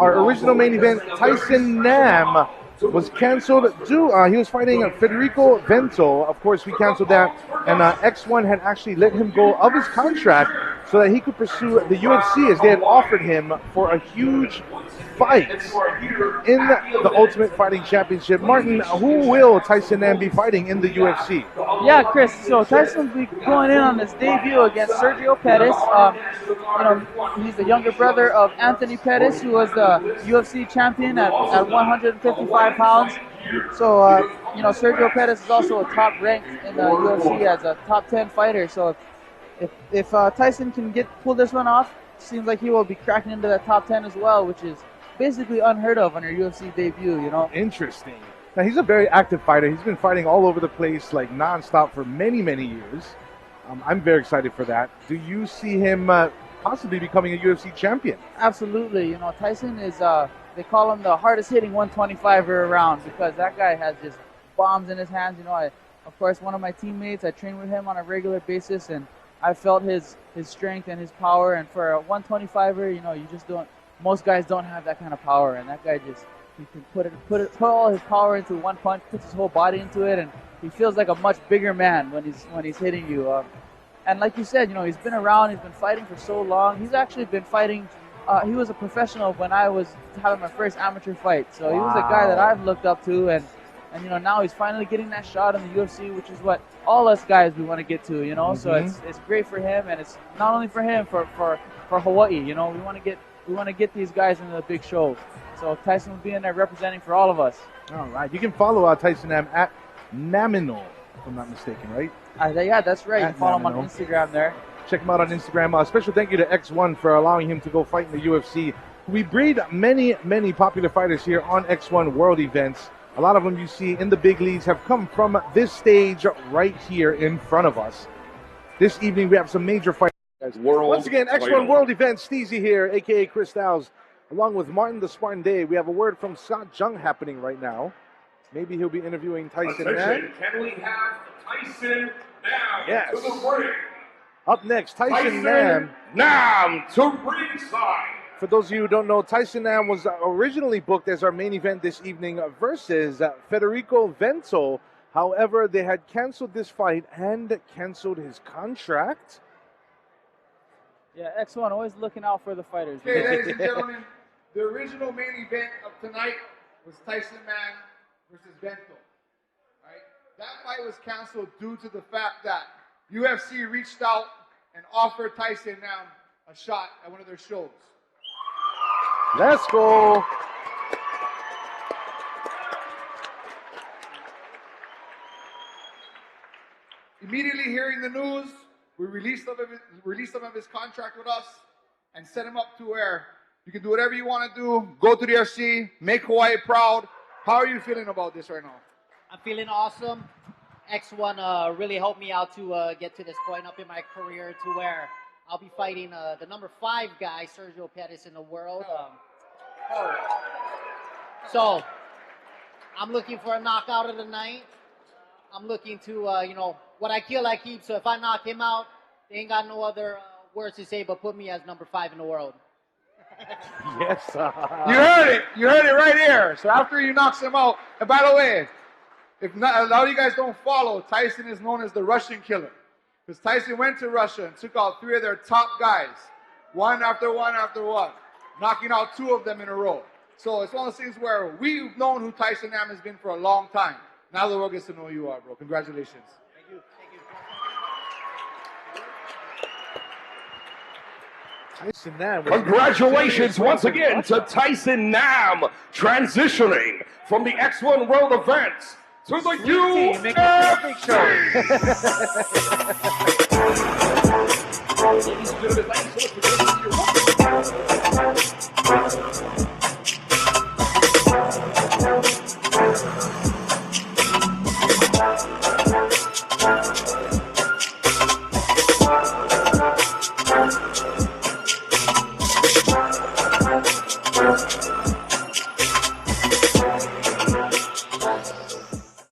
our original main event, Tyson Nam, was canceled due. He was fighting Federico Vento. Of course, we canceled that, and X1 had actually let him go of his contract so that he could pursue the UFC, as they had offered him for a huge fight in the Ultimate Fighting Championship. Martin, who will Tyson Nam be fighting in the UFC? Yeah, Chris. So Tyson will be going in on his debut against Sergio Pettis. He's the younger brother of Anthony Pettis, who was the UFC champion at 155 pounds. So, Sergio Pettis is also a top ranked in the UFC as a top 10 fighter. So if Tyson can pull this one off, it seems like he will be cracking into that top 10 as well, which is basically unheard of on your UFC debut, Interesting. Now, he's a very active fighter. He's been fighting all over the place, like nonstop for many, many years. I'm very excited for that. Do you see him possibly becoming a UFC champion? Absolutely. Tyson is, they call him the hardest hitting 125er around, because that guy has just bombs in his hands. Of course, one of my teammates, I train with him on a regular basis, and I felt his strength and his power. And for a 125er, you just don't. Most guys don't have that kind of power, and that guy he can put all his power into one punch, puts his whole body into it, and he feels like a much bigger man when he's hitting you. And like you said, he's been around, he's been fighting for so long. He's actually been fighting. He was a professional when I was having my first amateur fight, so he was a guy that I've looked up to, and now he's finally getting that shot in the UFC, which is what all us guys we want to get to, Mm-hmm. So it's great for him, and it's not only for him, for Hawaii, we want to get these guys into the big shows. So Tyson will be in there representing for all of us. All right. You can follow Tyson Nam at Naminal, if I'm not mistaken, right? Yeah, that's right. You can follow him on Instagram there. Check him out on Instagram. A special thank you to X1 for allowing him to go fight in the UFC. We breed many, many popular fighters here on X1 World events. A lot of them you see in the big leagues have come from this stage right here in front of us. This evening we have some major fighters. Once again, X1 World events, Steezy here, a.k.a. Chris Styles, along with Martin the Spartan Day. We have a word from Scott Jung happening right now. Maybe he'll be interviewing Tyson Nam. Can we have Tyson Nam Yes. to the ring? Up next, Tyson Nam to ringside. For those of you who don't know, Tyson Nam was originally booked as our main event this evening versus Federico Vento. However, they had canceled this fight and canceled his contract. Yeah, X1 always looking out for the fighters. Okay, ladies and gentlemen, the original main event of tonight was Tyson Nam versus Vento. Right? That fight was canceled due to the fact that UFC reached out and offered Tyson Nam a shot at one of their shows. Let's go. Immediately hearing the news, we released some of his contract with us and set him up to where you can do whatever you want to do, go to the UFC, make Hawaii proud. How are you feeling about this right now? I'm feeling awesome. X1 really helped me out to get to this point up in my career to where I'll be fighting the number 5 guy, Sergio Pettis, in the world. So I'm looking for a knockout of the night. I'm looking to, what I kill, I keep. So if I knock him out, they ain't got no other words to say but put me as number 5 in the world. Yes. You heard it. You heard it right here. So after he knocks him out, and by the way, if not, a lot of you guys don't follow, Tyson is known as the Russian killer. Because Tyson went to Russia and took out 3 of their top guys, one after one after one, knocking out 2 of them in a row. So it's one of those things where we've known who Tyson Nam has been for a long time. Now the world gets to know who you are, bro. Congratulations. Thank you. Thank you. Tyson Nam. Congratulations once again to Tyson Nam, transitioning from the X1 World events to the UFC.